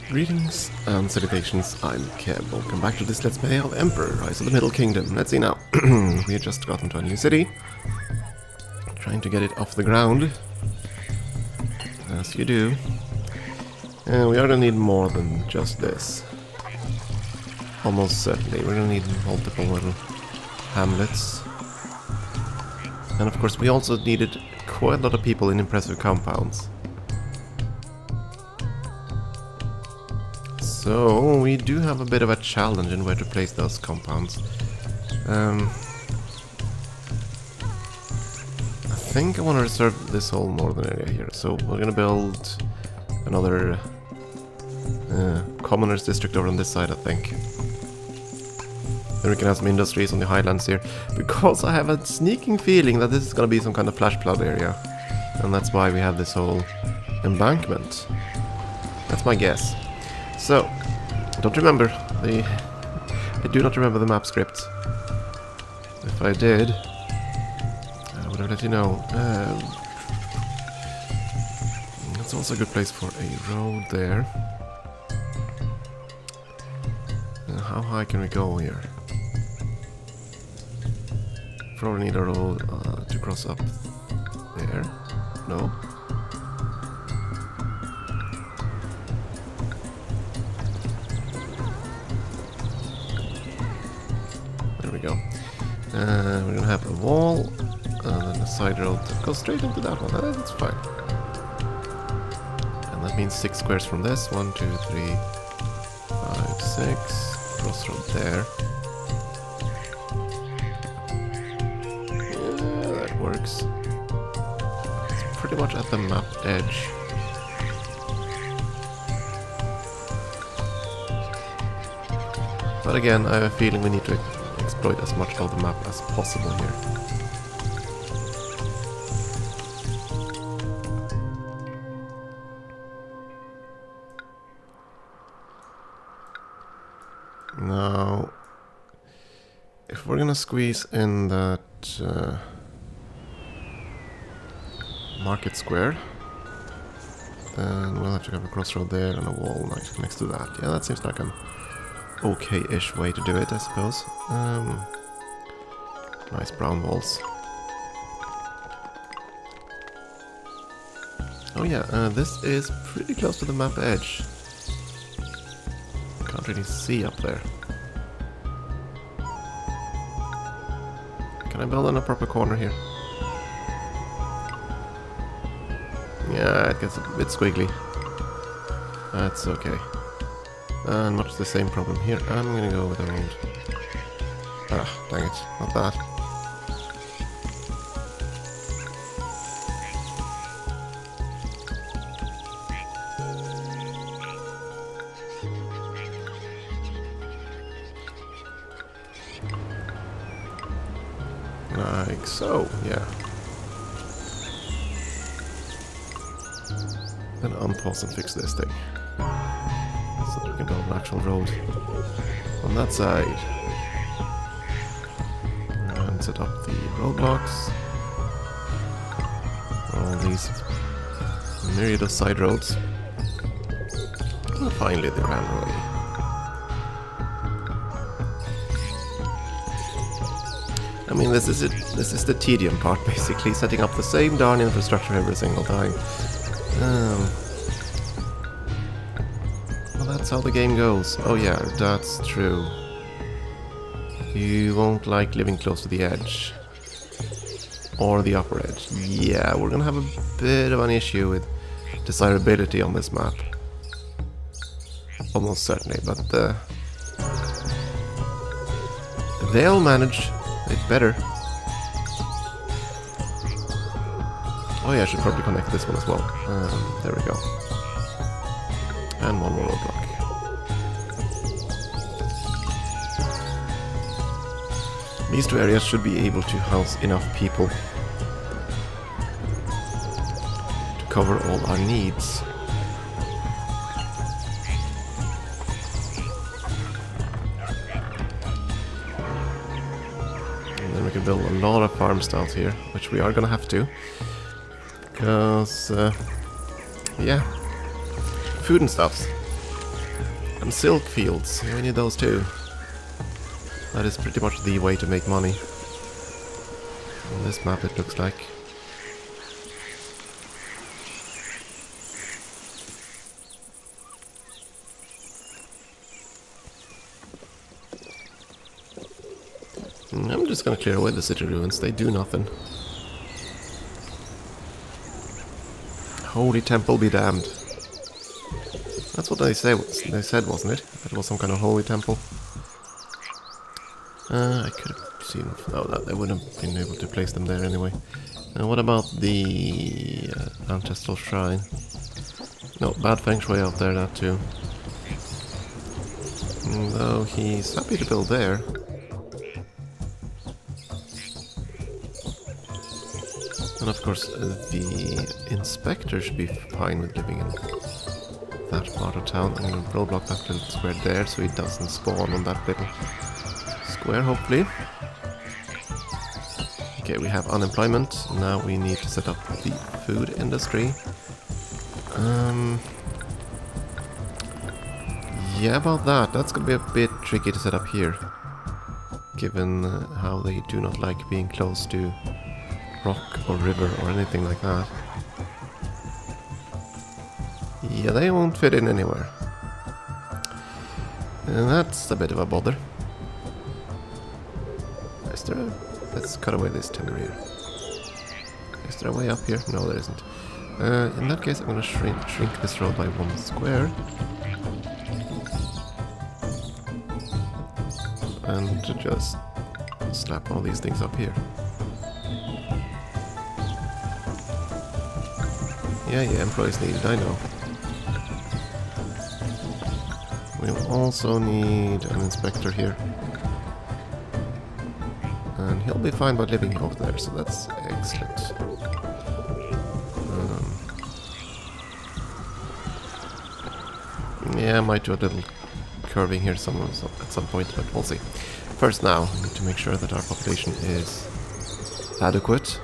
Greetings and salutations, I'm Keb. Welcome back to this Let's Play of Emperor, Rise of the Middle Kingdom. Let's see now. We have just gotten to a new city. Trying to get it off the ground. As you do. And we are gonna need more than just this. Almost certainly. We're gonna need multiple little hamlets. And of course we also needed quite a lot of people in impressive compounds. So, we do have a bit of a challenge in where to place those compounds. I think I want to reserve this whole northern area here. So, we're gonna build another commoners district over on this side, I think. Then we can have some industries on the highlands here. Because I have a sneaking feeling that this is gonna be some kind of flash flood area. And that's why we have this whole embankment. That's my guess. So, I don't remember I do not remember the map script. If I did, I would have let you know. That's also a good place for a road there. How high can we go here? Probably need a road to cross up there. No? Go. We're gonna have a wall and then a side road that goes straight into that one. That's fine. And that means 6 squares from this. 1, 2, 3, 5, 6. Crossroad there. Yeah, that works. It's pretty much at the map edge. But again, I have a feeling we need to exploit as much of the map as possible here. Now, if we're gonna squeeze in that market square, then we'll have to have a crossroad there and a wall next to that. Yeah, that seems like an okay-ish way to do it, I suppose. Nice brown walls. Oh yeah, this is pretty close to the map edge. Can't really see up there. Can I build in a proper corner here? Yeah, it gets a bit squiggly. That's okay. And much the same problem here. I'm gonna go with a road. Ah, dang it, not that. Like so, yeah. Then unpause and fix this thing. So we can build an actual road on that side. And set up the roadblocks. All these myriad of side roads. And finally the railway. I mean, this is it. This is the tedium part, basically, setting up the same darn infrastructure every single time. Well, that's how the game goes. Oh yeah, that's true. You won't like living close to the edge. Or the upper edge. Yeah, we're gonna have a bit of an issue with desirability on this map. Almost certainly, but they'll manage it better. Oh yeah, I should probably connect this one as well. There we go. And one more roadblock. These two areas should be able to house enough people to cover all our needs. And then we can build a lot of farm styles here, which we are gonna have to. Because, yeah, food and stuff. And silk fields, we need those too. That is pretty much the way to make money. On this map it looks like. I'm just gonna clear away the city ruins, they do nothing. Holy temple be damned. That's what they said, wasn't it? That it was some kind of holy temple. I could have seen... Oh, that they wouldn't have been able to place them there anyway. What about the ancestral shrine? No, bad feng shui out there, that too. Though he's happy to build there. And of course, the inspector should be fine with living in that part of town. I'm going to roadblock that little square there so he doesn't spawn on that little square, hopefully. Okay, we have unemployment. Now we need to set up the food industry. Yeah, about that. That's going to be a bit tricky to set up here. Given how they do not like being close to rock or river or anything like that. Yeah, they won't fit in anywhere. And that's a bit of a bother. Is there a... Let's cut away this timber here. Is there a way up here? No, there isn't. In that case, I'm going to shrink this road by 1 square. And to just slap all these things up here. Yeah, employees needed, I know. We'll also need an inspector here. And he'll be fine by living over there, so that's excellent. Yeah, I might do a little curving here at some point, but we'll see. First now, we need to make sure that our population is adequate.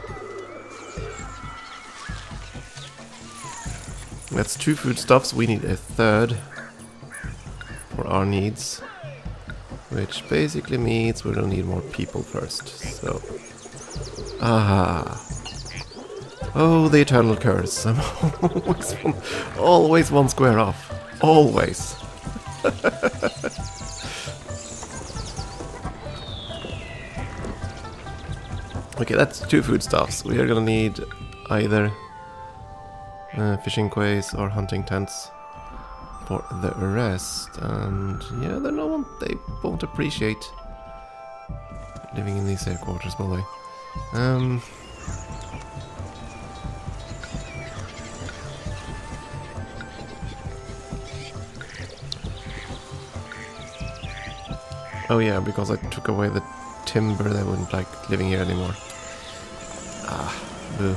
That's 2 foodstuffs, we need a third for our needs. Which basically means we're gonna need more people first, so... Aha! Oh, the eternal curse. I'm always one square off. Always. Okay, that's 2 foodstuffs. We are gonna need either fishing quays or hunting tents for the rest. And yeah, they won't appreciate living in these air quarters, will they? Oh yeah, because I took away the timber, they wouldn't like living here anymore. Ah, boo.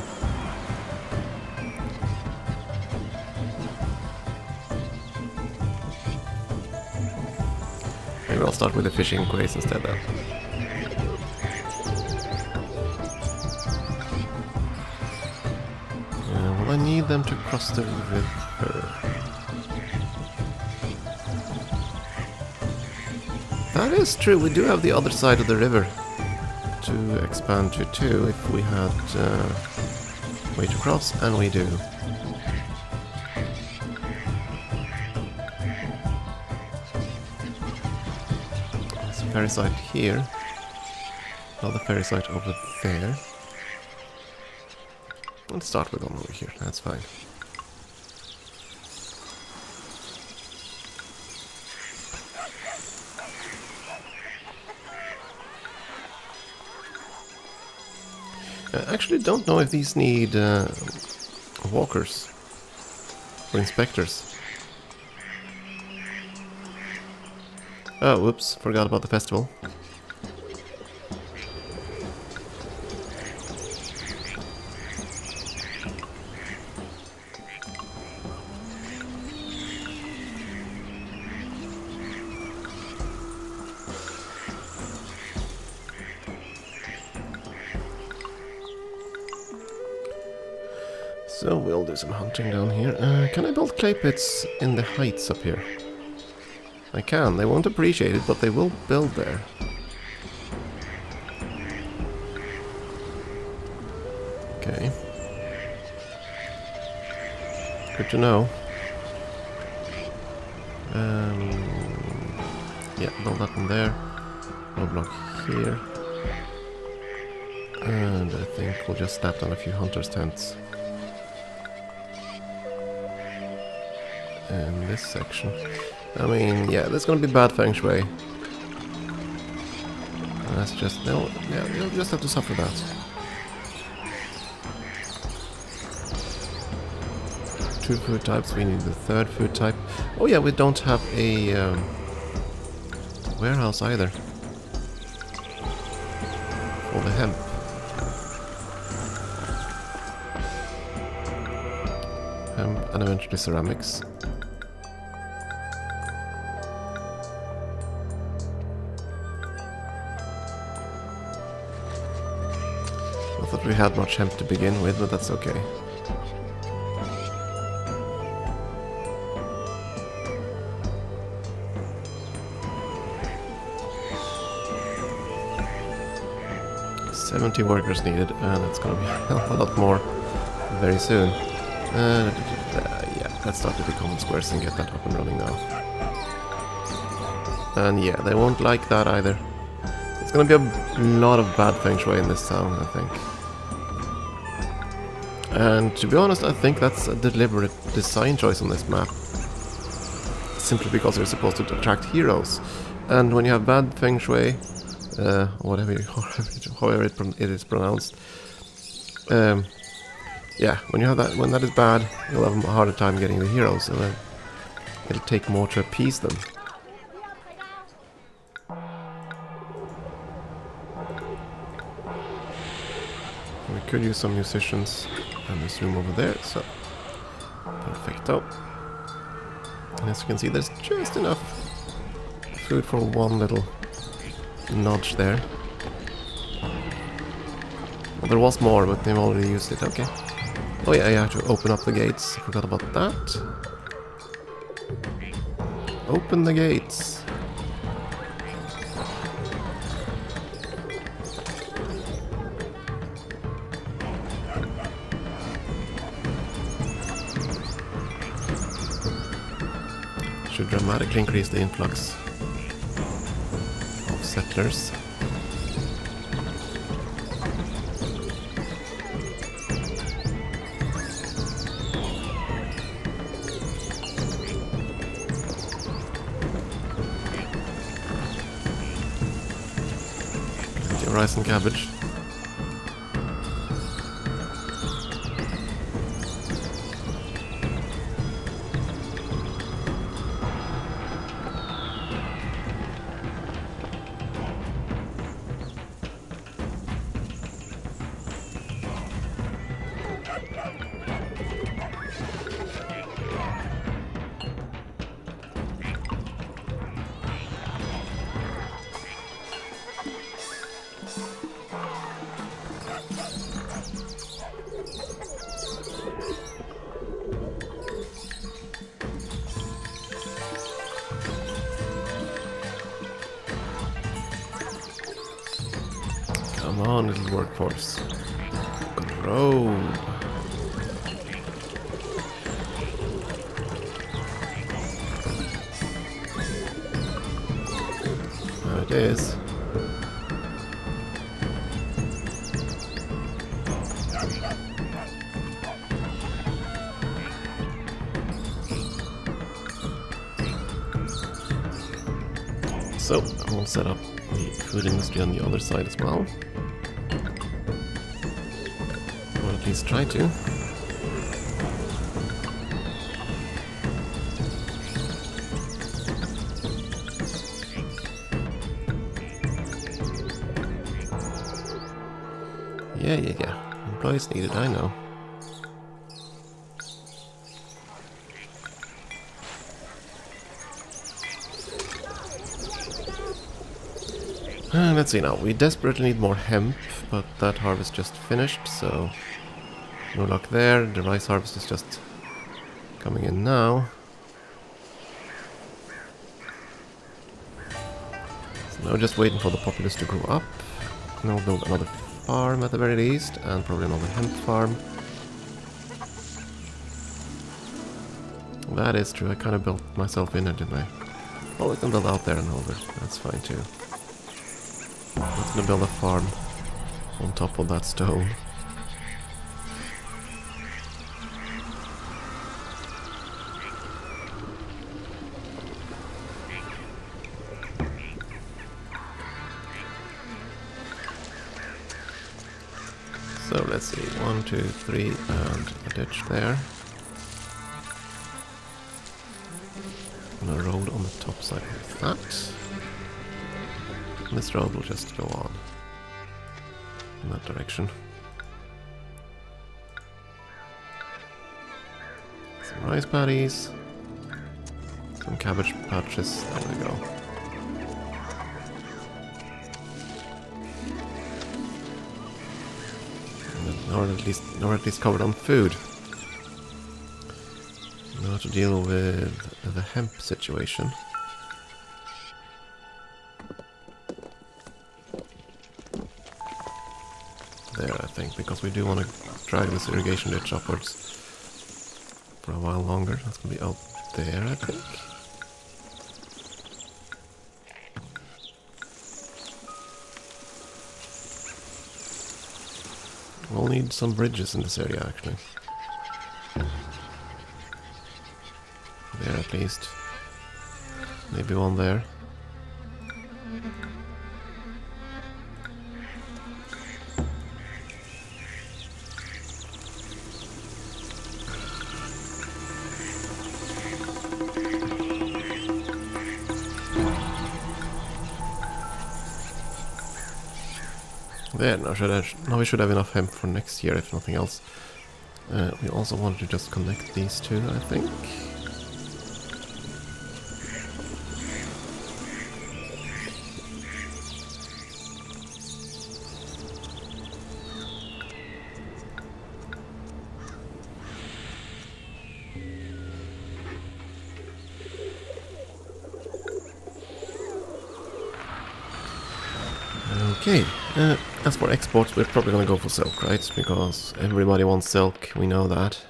Maybe I'll start with the fishing quays instead then. Well, I need them to cross the river. That is true, we do have the other side of the river to expand to too, if we had way to cross, and we do. There's a ferry site here, another ferry site over there. Let's start with one over here, that's fine. I actually don't know if these need walkers or inspectors. Oh, whoops, forgot about the festival. So we'll do some hunting down here. Can I build clay pits in the heights up here? I can. They won't appreciate it, but they will build there. Okay. Good to know. Yeah, build that one there. Roadblock here. And I think we'll just snap down a few hunters' tents. In this section. I mean, yeah, there's gonna be bad feng shui. And that's just, no, yeah, you'll just have to suffer that. Two food types, we need the third food type. Oh yeah, we don't have a warehouse either. For the hemp. Hemp and eventually ceramics. I thought we had much hemp to begin with, but that's okay. $70 workers needed, and it's gonna be a lot more very soon. Yeah, let's start with the common squares and get that up and running now. And yeah, they won't like that either. It's gonna be a lot of bad feng shui in this town, I think. And to be honest, I think that's a deliberate design choice on this map. Simply because they're supposed to attract heroes. And when you have bad feng shui, however it is pronounced, yeah, when you have that, when that is bad, you'll have a harder time getting the heroes, and then it'll take more to appease them. We could use some musicians in this room over there, so perfecto. And as you can see, there's just enough food for one little nudge there. Well, there was more, but they've already used it. Okay. Oh yeah, I have to open up the gates. I forgot about that. Open the gates. Should dramatically increase the influx of settlers. Plenty of rice and cabbage. Come on, little workforce. Grow. There it is. So, I'll set up the food industry on the other side as well. Or at least try to. Yeah. Employees needed, I know. Let's see now. We desperately need more hemp, but that harvest just finished, so no luck there. The rice harvest is just coming in now. Now just waiting for the populace to grow up. And I'll build another farm at the very least, and probably another hemp farm. That is true, I kind of built myself in it, didn't I? Well, I can build out there and over, that's fine too. I'm just gonna build a farm on top of that stone. So let's see, 1, 2, 3, and a ditch there. And a road on the top side of that. And this road will just go on in that direction. Some rice paddies, some cabbage patches, there we go. Or at least covered on food. Now to deal with the hemp situation. There, I think, because we do want to drag this irrigation ditch upwards for a while longer. That's going to be out there, I think. We'll need some bridges in this area, actually. There, at least. Maybe one there. There, now we should have enough hemp for next year, if nothing else. We also want to just connect these two, I think. Okay, as for exports, we're probably gonna go for silk, right? Because everybody wants silk, we know that.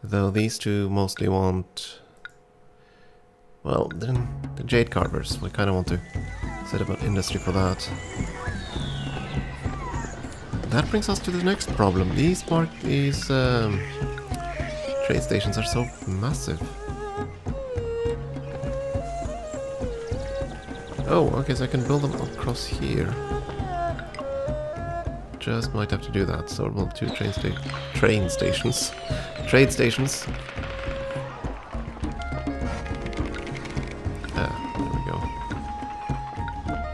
Though these two mostly want... well, then the jade carvers. We kind of want to set up an industry for that. That brings us to the next problem. These trade stations are so massive. Oh, okay, so I can build them across here. Just might have to do that. So we'll two trade stations. Ah, there we go.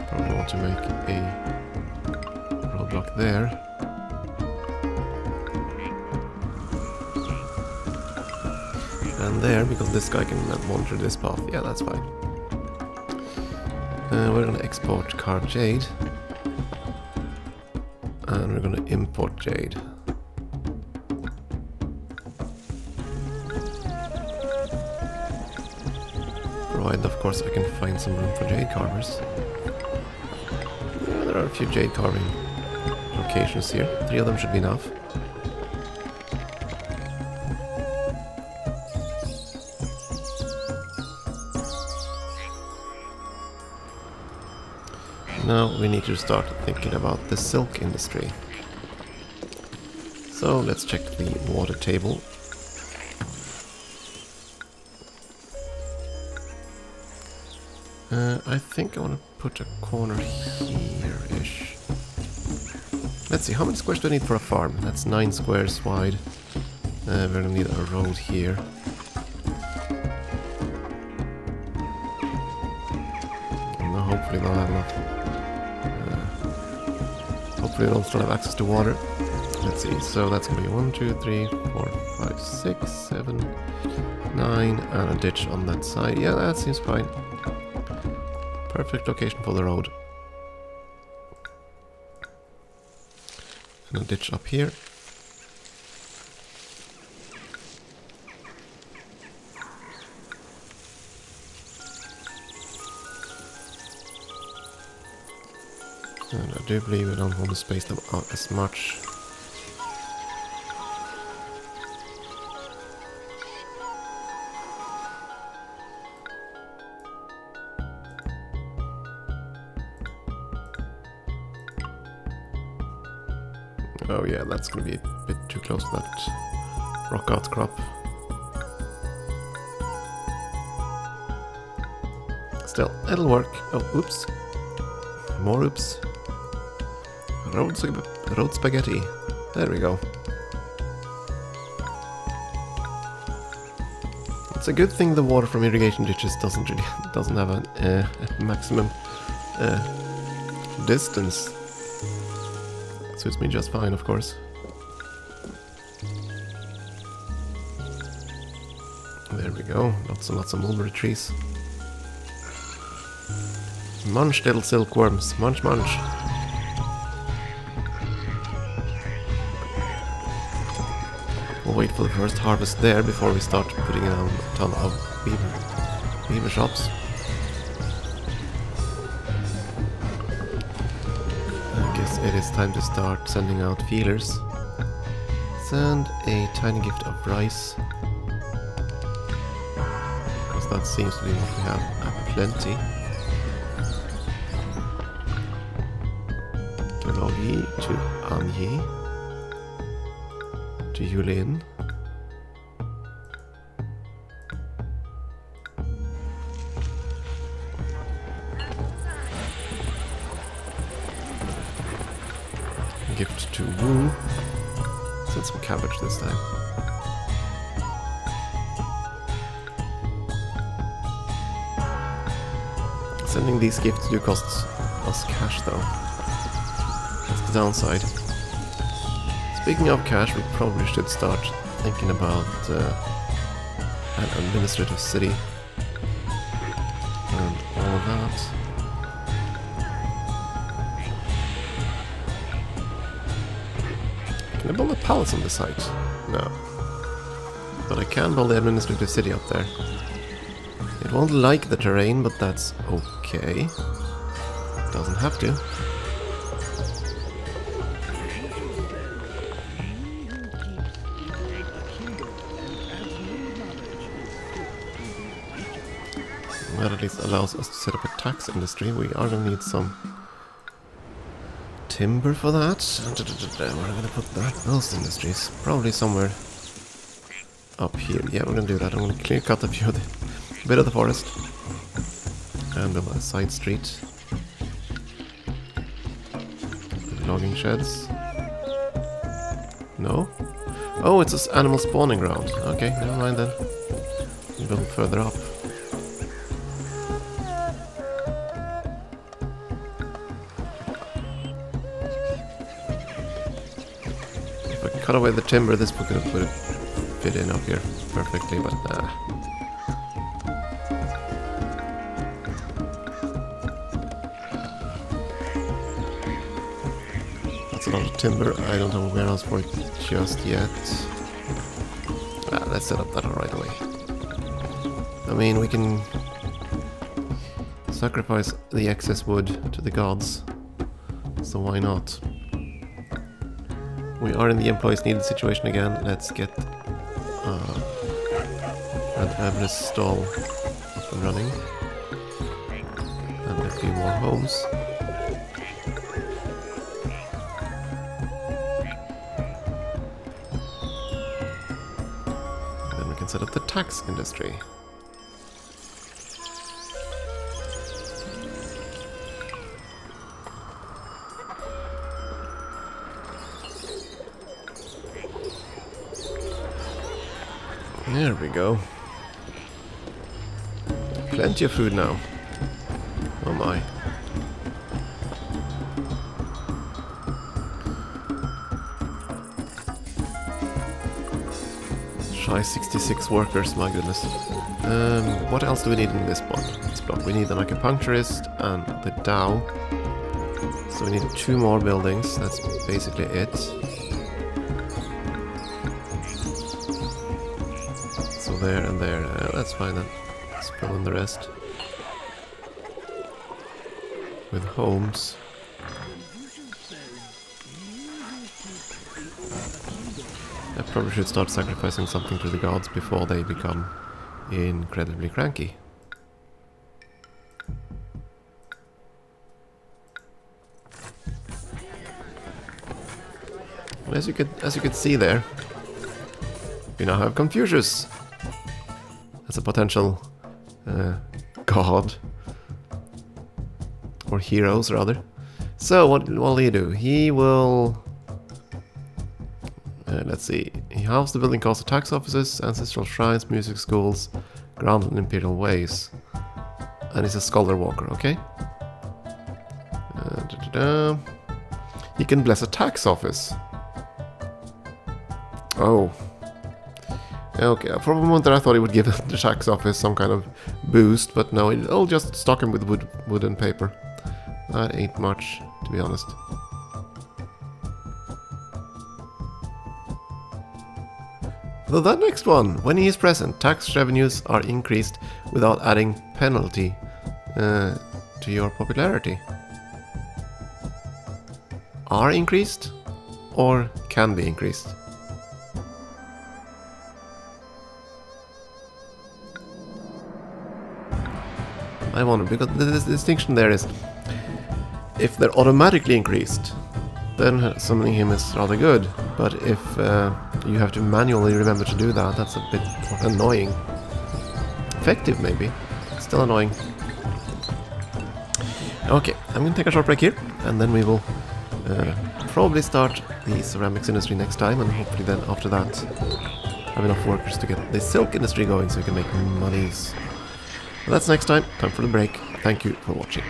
Probably want to make a roadblock there. And there, because this guy can monitor this path. Yeah, that's fine. We're going to export card jade. And we're going to import jade. Provided, of course, I can find some room for jade carvers. Yeah, there are a few jade carving locations here. 3 of them should be enough. Now we need to start thinking about the silk industry. So let's check the water table. I think I want to put a corner here-ish. Let's see, how many squares do I need for a farm? That's 9 squares wide. We're gonna need a road here. No, hopefully we'll have enough. Hopefully we don't still have access to water. Let's see, so that's going to be 1, 2, 3, 4, 5, 6, 7, 9, and a ditch on that side. Yeah, that seems fine. Perfect location for the road. And a ditch up here. And I do believe we don't want to space them out as much. Oh yeah, that's gonna be a bit too close to that rock outcrop. Still, it'll work. Oh, oops. More oops. Road spaghetti. There we go. It's a good thing the water from irrigation ditches doesn't have a maximum distance. Suits me just fine, of course. There we go. Lots and lots of mulberry trees. Munch, little silkworms. Munch, munch. We'll wait for the first harvest there before we start putting down a ton of beaver shops. I guess it is time to start sending out feelers. Send a tiny gift of rice. Because that seems to be what we have plenty. To Anji, to Yulin, gift to Wu. Send some cabbage this time. Sending these gifts do cost us cash though. That's the downside. Speaking of cash, we probably should start thinking about an administrative city and all that. Can I build a palace on the site? No. But I can build the administrative city up there. It won't like the terrain, but that's okay. Doesn't have to. That at least allows us to set up a tax industry. We are going to need some timber for that. Where are we going to put that? Those industries. Probably somewhere up here. Yeah, we're going to do that. I'm going to clear cut a bit of the forest. And build a side street. Logging sheds. No? Oh, it's an animal spawning ground. Okay, never mind then. We'll build further up. Cut away the timber, this book would fit in up here perfectly, but nah. That's a lot of timber. I don't have a warehouse for it just yet. Let's set up that right away. I mean, we can sacrifice the excess wood to the gods, so why not? We are in the employees needed situation again. Let's get an Abness stall up and running. And a few more homes. And then we can set up the tax industry. There we go. Plenty of food now. Oh my. Shy 66 workers, my goodness. What else do we need in this block? We need an acupuncturist and the Tao. So we need 2 more buildings, that's basically it. There and there, that's fine then. Let's fill in the rest with homes. I probably should start sacrificing something to the gods before they become incredibly cranky. As you could see there, we now have Confucius as a potential god, or heroes rather. So what will he do? He will, let's see, he halves the building cost of tax offices, ancestral shrines, music schools, grounded in imperial ways, and he's a scholar walker. Okay. He can bless a tax office. Oh. Okay, for a moment there I thought he would give the tax office some kind of boost, but no, it'll just stock him with wood and paper. That ain't much, to be honest. So that next one, when he is present, tax revenues are increased without adding penalty to your popularity. Are increased, or can be increased? I wonder, because the distinction there is, if they're automatically increased, then summoning him is rather good, but if you have to manually remember to do that, that's a bit annoying. Effective maybe, still annoying. Okay, I'm gonna take a short break here, and then we will probably start the ceramics industry next time, and hopefully then after that have enough workers to get the silk industry going so we can make monies. But that's next time. Time for the break. Thank you for watching.